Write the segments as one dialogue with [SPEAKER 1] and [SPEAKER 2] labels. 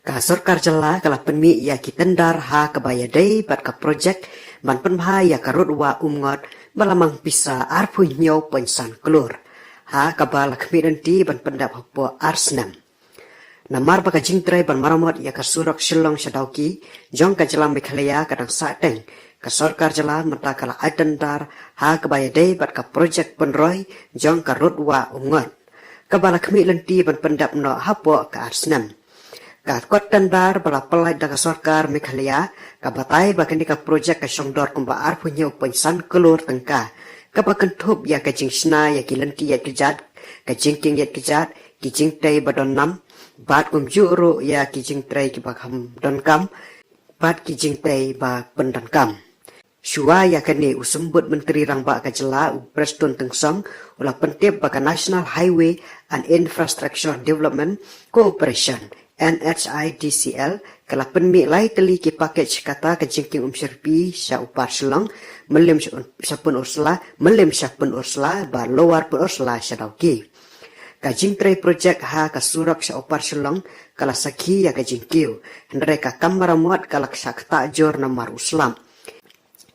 [SPEAKER 1] Kasorkar jela kala penmi ya kitendar ha kebayadai bat ka projek ban penha ya karut wa umngot balamang pisa arpui nyau pensan kelur ha kabala kemidanti ban pendap hapo arsnam namar baka jingtrai ban maramot ya kasurok shillong shadauki jong ka jelam bekhalaya kadang sateng kasorkar jela mata kala adendar ha kebayadai bat ka projek penroy jong karut wa umngot kabala kemidanti ban pendap no hapo ka arsnam Kot tandar bala pelai daga sorkar Meghalaya kabatai bakan ka projek ka songdor kumba punya pensan kelur tengka kabakan thup ya ka jingsna ya kilan ki ya kejat ka jingking ya kejat ki jingtai badon nam bat kum juro ya ki jingtrai ki bakham don kam bat ki jingtai ba pendan kam Shua ya kene usembut menteri rangba ka jela Preston tengsong ulah pentip baka National Highway and Infrastructure Development Corporation NHIDCL kala penmi lai teli ki package kata ke jingking sherpi sya upar selong melim sapun ursla ba lower pun ursla syadauki ka jingtrai project ha ka surak sya upar selong kala sakhi ya ka jingkiu hendrai ka kamara muat kala sakta jor namar uslam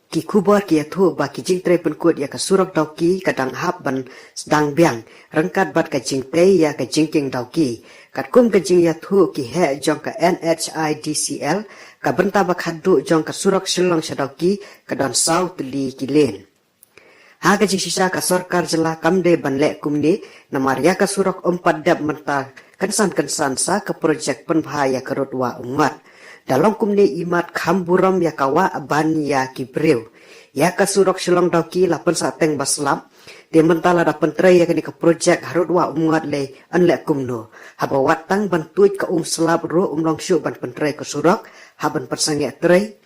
[SPEAKER 1] ki kubar ki athu ba ki jingtrai penkut ya ka surak dauki kadang hab ban sedang biang rengkat bat ka jingtrai ya ka jingking dauki kat kum kajing ya thu ki he jong ka NHIDCL ka benta bakhadu jong ka surak shillong shadauki ka don south li kilen ha kajing sisa ka sorkar jela kamde banle kumni namarya ka surak dab menta kensan sa ka projek penbhaya karut wa umat dalam kumni imat kamburam ya kawa aban ya kibreu ya ka surak shillong dauki lapan sateng baslam dia mentala da pentrai ya kini ke projek harut wa umat le anle kumno haba watang bantuit ka selab ro long syu ban pentrai ke surak haban persange trai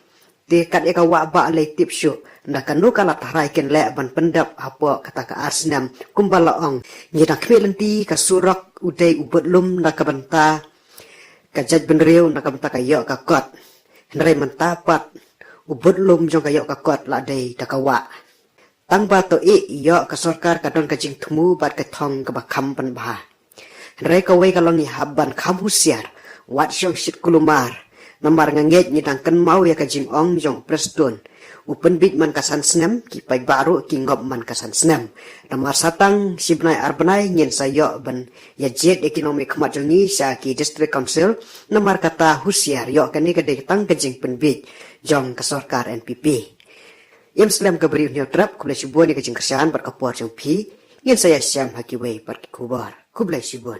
[SPEAKER 1] de kat ya ka wa ba le tip syu nda kanu kala tarai ken le ban pendap apa kata ka arsnam kumbala ong nyida kmelenti ka surak udai ubelum nda ka benta ka jaj benriu nda ka benta ka yo ka kot hendrai mentapat ubelum jong ka yo ka kot la dei da ka wa tang ba to yo ka sorkar ka don ka jing thmu bat ka thong ka ba kham pan ba re ka wei ka long ni haban kham husiar wat shong shit kulumar namar nganget ni dang kan mau ya ka jing ong jong Preston upen bit man kasan snem ki pai baru ki ngop man kasan snem namar satang sibnai arbanai nyen sayo ban ya jet economic khamat ni sa ki district council namar kata husiar yo ka ni ka de tang ka jing pen bit jong ka sorkar NPP Yang selam keberi trap kublai shibun ni kajing kerjaan berkapur jeng pi. Yang saya siam hakiway berkubar kublai shibun.